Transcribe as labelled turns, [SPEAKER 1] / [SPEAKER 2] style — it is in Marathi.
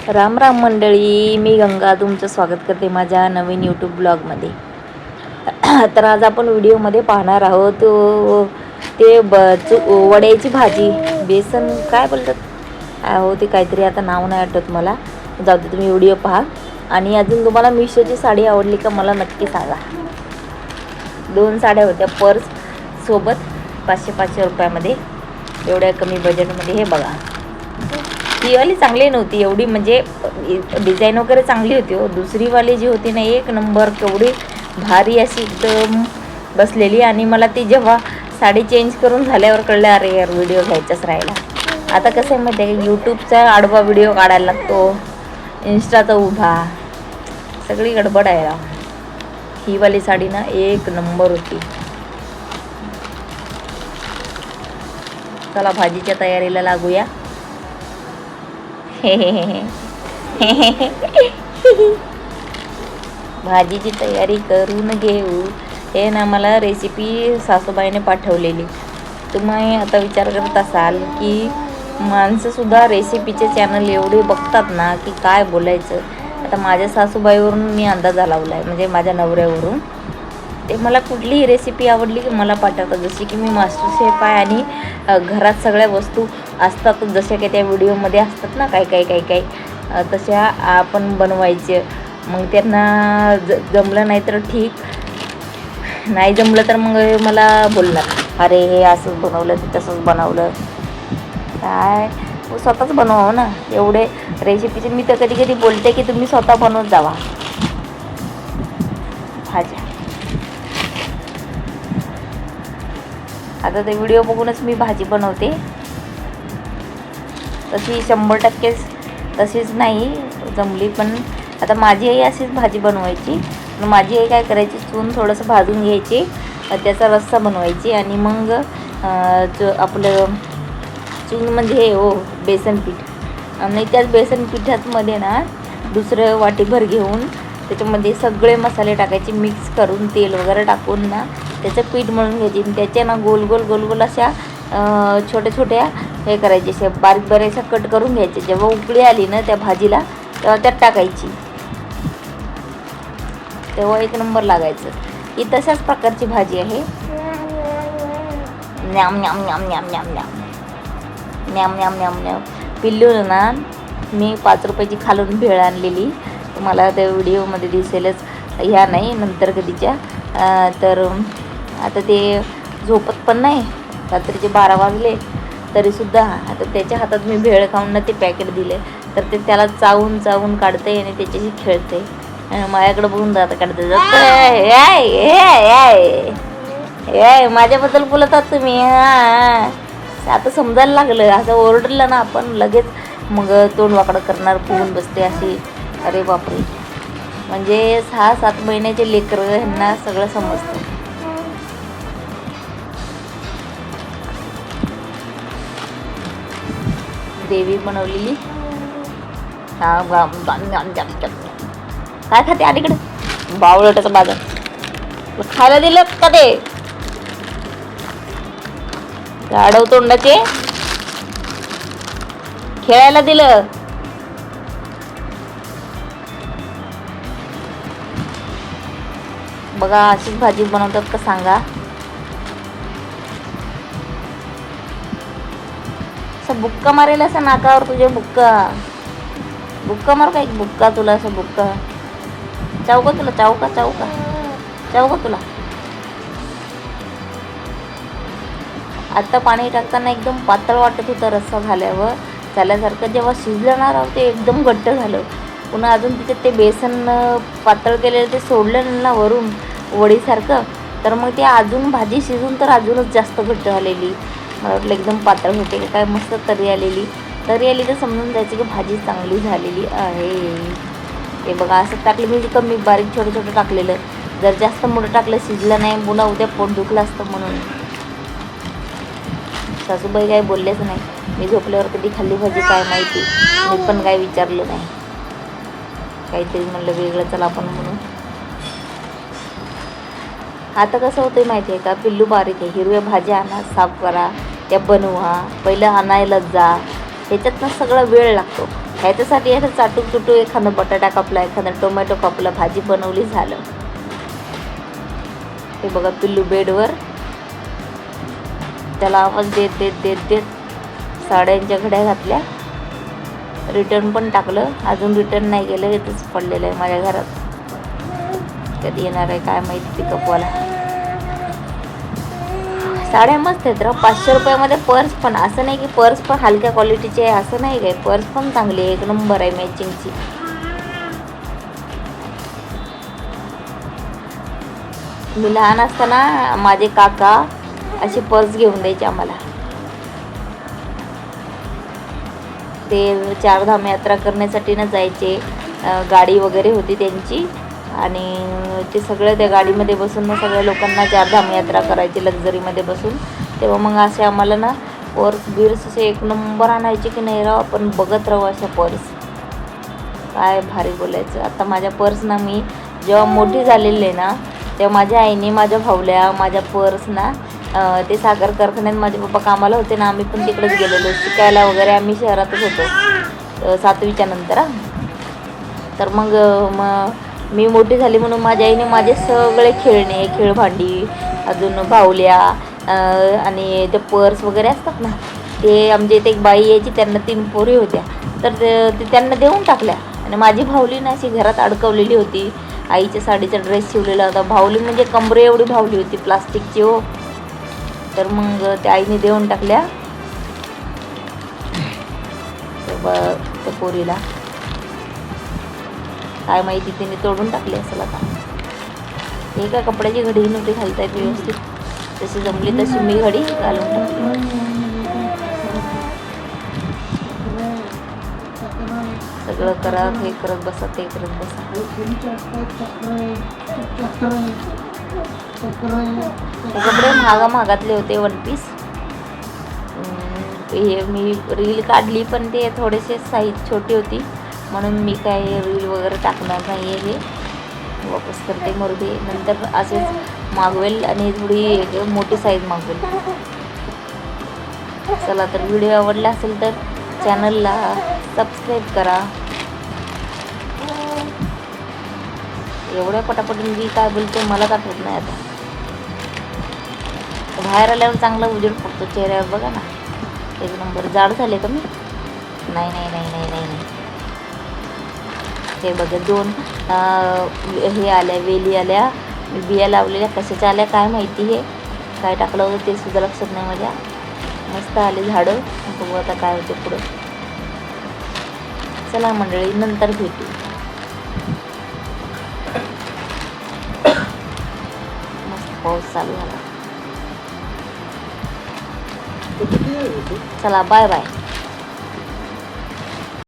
[SPEAKER 1] राम राम मंडळी, मी गंगा तुमचं स्वागत करते माझ्या नवीन यूट्यूब ब्लॉगमध्ये. तर आज आपण व्हिडिओमध्ये पाहणार आहोत ते वड्याची भाजी, बेसन काय बोलतात हो ते काहीतरी, आता नाव नाही आठवत मला. जाऊ दे, तुम्ही व्हिडिओ पहा. आणि अजून तुम्हाला मिशोची साडी आवडली का मला नक्की सांगा. 2 साड्या होत्या पर्स सोबत 500 रुपयामध्ये, एवढ्या कमी बजेटमध्ये. हे बघा, ती वाली चांगली नव्हती एवढी, म्हणजे डिझाईन वगैरे चांगली होती हो. दुसरीवाली जी होती ना, एक नंबर, केवढी भारी अशी एकदम बसलेली. आणि मला ती जेव्हा साडी चेंज करून झाल्यावर कळलं, अरे यार व्हिडिओ घ्यायचाच राहिला. आता कसं आहे माहिती आहे का, यूट्यूबचा आडवा व्हिडिओ काढायला लागतो, इंस्टाचा उभा, सगळी गडबड आहे. ही वाली साडी ना एक नंबर होती. चला भाजीच्या तयारीला लागूया. भाजीची तयारी करून घेऊ. हे ना मला रेसिपी सासूबाईने पाठवलेली. तुम्ही आता विचार करत असाल की माणसंसुद्धा रेसिपीचे चॅनल एवढे बघतात ना की काय बोलायचं. आता माझ्या सासूबाईवरून मी अंदाजा लावला आहे, म्हणजे माझ्या नवऱ्यावरून. ते मला कुठलीही रेसिपी आवडली की मला पाठवतात. जशी की मी मास्टर शेफ आहे आणि घरात सगळ्या वस्तू असतात जशा काही त्या व्हिडिओमध्ये असतात ना, काही तशा आपण बनवायचे. मग त्यांना जमलं नाही तर ठीक, नाही जमलं तर मग मला बोलणार, अरे हे असंच बनवलं, ते तसंच बनवलं. काय स्वतःच बनवावं ना. एवढे रेसिपीचे मी तर कधी कधी बोलते की तुम्ही स्वतः बनवत जावा भाज्या. आता ते व्हिडिओ बघूनच मी भाजी बनवते. तशी 100% तशीच नाही जमली, पण आता माझी आई अशीच भाजी बनवायची. माझी आई काय करायची, चून थोडंसं भाजून घ्यायची, त्याचा रस्सा बनवायची. आणि मग आपलं चून म्हणजे हे हो बेसन पीठ, आणि त्याच बेसन पिठामध्ये ना दुसरं वाटीभर घेऊन त्याच्यामध्ये सगळे मसाले टाकायचे, मिक्स करून तेल वगैरे टाकून ना त्याचं पीठ मळून घ्यायची. आणि त्याच्या ना गोल गोल अशा छोट्या छोट्या हे करायचे, अशा बारीक अशा कट करून घ्यायचे. जेव्हा उकळी आली ना त्या भाजीला, तेव्हा त्यात टाकायची, तेव्हा एक नंबर लागायचं. ही तशाच प्रकारची भाजी आहे. न्याम न्याम न्याम न्याम न्याम न्याम न्याम न्याम न्याम न्याम. पिल्लू ना मी 5 रुपयाची खालून भेळ आणलेली, तुम्हाला त्या व्हिडिओमध्ये दिसेलच, ह्या नाही नंतर कधीच्या. तर आता ते झोपत पण नाही, रात्रीचे 12 वाजले तरीसुद्धा. आता त्याच्या हातात मी भेळ खाऊन ना ते पॅकेट दिले, तर ते त्याला चावून काढते आणि त्याच्याशी खेळते. माझ्याकडे बघून जातं काढते, माझ्याबद्दल बोलतात तुम्ही. आता समजायला लागलं, असं ओरडलं ना आपण लगेच मग तोंड वाकडं करणार, फुगून बसते अशी. अरे बापरे, म्हणजे 6-7 महिन्याचे लेकरं, ह्यांना सगळं समजतं. ग्रेव्ही बनवलेली. काय खाते अलीकडे बावळटाचा बाजार, खायला दिलं का ते गाढव तोंडाचे, खेळायला दिलं. बघा अशीच भाजी बनवतात का सांगा. असं बुक्का मारेल असं नाकावर तुझ्या, बुक्का मार का, एक बुक्का तुला, असं बुक्का चावू का तुला, चावू का तुला. आता पाणी टाकताना एकदम पातळ वाटत होतं रस्सा झाल्यासारखं. जेव्हा शिजलं ना ते एकदम घट्ट झालं. पुन्हा अजून तिच्यात ते बेसन पातळ केलेलं ते सोडलं ना वरून वडीसारखं, तर मग ते अजून भाजी शिजून तर अजूनच जास्त घट्ट झालेली. मला वाटलं एकदम पातळ होते काय, मस्त तरी आली तर समजून जायचं की भाजी चांगली झालेली आहे. हे बघा असं टाकलं मी, कमी बारीक छोटं टाकलेलं. जर जास्त मोठं टाकलं शिजलं नाही, पुन्हा उद्या पोट दुखलं असतं म्हणून. सासूबाई काय बोललेच नाही. मी झोपल्यावर कधी खाल्ली भाजी काय माहिती, मी पण काय विचारलं नाही. काहीतरी म्हणलं वेगळं चला आपण म्हणून. आता कसं होतं माहिती आहे का, पिल्लू बारीक आहे, हिरव्या भाज्या आणा, साफ करा, त्या बनवा, पहिलं आणायला जा, ह्याच्यातनं सगळा वेळ लागतो. ह्याच्यासाठी असं चाटू चुटू एखादा बटाटा कापला, एखादा टोमॅटो कापला, भाजी बनवली, झालं. हे बघा पिल्लू बेडवर, त्याला आवाज देत देत देत देत साड्यांच्या घड्या घातल्या. रिटर्न पण टाकलं, अजून रिटर्न नाही गेलं, इथंच पडलेलं आहे माझ्या घरात. कधी येणार आहे काय माहिती पिकअपवाला. साड्या मस्त आहेत राव. 500 रुपयामध्ये पर्स पण, असं नाही की पर्स पण हलक्या क्वालिटीची आहे असं नाही काय, पर्स पण चांगली आहे, एक नंबर आहे मॅचिंगची. मी लहान असताना माझे काका अशी पर्स घेऊन द्यायचे आम्हाला. ते चारधाम यात्रा करण्यासाठी ना जायचे, गाडी वगैरे होती त्यांची, आणि ते सगळं त्या गाडीमध्ये बसून मग सगळ्या लोकांना चारधाम यात्रा करायची लक्झरीमध्ये बसून. तेव्हा मग असे आम्हाला ना पर्स बिर्स असे एक नंबर आणायचे की नाही राव, आपण बघत राहू अशा पर्स. काय भारी बोलायचं. आता माझ्या पर्स ना, मी जेव्हा मोठी झालेली आहे ना, तेव्हा माझ्या आईने माझ्या भावल्या माझ्या पर्स ना, ते साखर कारखान्यात माझे पप्पा कामाला होते ना, आम्ही पण तिकडेच गेलेलो शिकायला वगैरे, आम्ही शहरातच होतो 7वीच्या नंतर. तर मग मी मोठी झाली म्हणून माझ्या आईने माझे सगळे खेळणे, खेळभांडी, अजून बाहुल्या आणि ते पर्स वगैरे असतात ना, ते आमच्या इथे एक बाई यायची, त्यांना 3 पोरी होत्या, तर ते त्यांना देऊन टाकल्या. आणि माझी भावली ना अशी घरात अडकवलेली होती. आईच्या साडीचा ड्रेस शिवलेला होता. भावली म्हणजे कमरे एवढी भावली होती, प्लास्टिकची हो. तर मग त्या आईने देऊन टाकल्या त्या पोरीला. काय माहिती तिने तोडून टाकली असेल आता. हे काय कपड्याची घडी नव्हती घालता येत व्यवस्थित, जशी जमली तशी मी घडी घालून टाकली. सगळं करा, हे करत बसा, ते करत बसा. हे कपडे महागातले होते, 1 पीस. हे मी रील काढली पण ते थोडेसे साईज छोटी होती म्हणून मी काय रील वगैरे टाकणार नाही आहे. हे वापस करते, मरुदे, नंतर असेच मागवेल आणि थोडी मोठी साईज मागवेल. चला, तर व्हिडिओ आवडला असेल तर चॅनलला सबस्क्राईब करा. एवढ्या पटापट मी काय बोलते मलाच आठवत नाही आता. बाहेर आल्यावर चांगला उजेड पडतो चेहऱ्यावर, बघा ना, एक नंबर. जाड झाले का मी? नाही नाही नाही नाही नाही नाही. हे बघा 2 हे आल्या, वेली आल्या, मी बिया लावलेल्या, कशाच्या आल्या काय माहिती. हे काय टाकलं होतं ते सुद्धा लक्षात नाही माझ्या. मस्त आले झाडं. बघू आता काय होते पुढं. चला मंडळी, नंतर भेटू. मस्त पाऊस चालू झाला. चला, बाय बाय.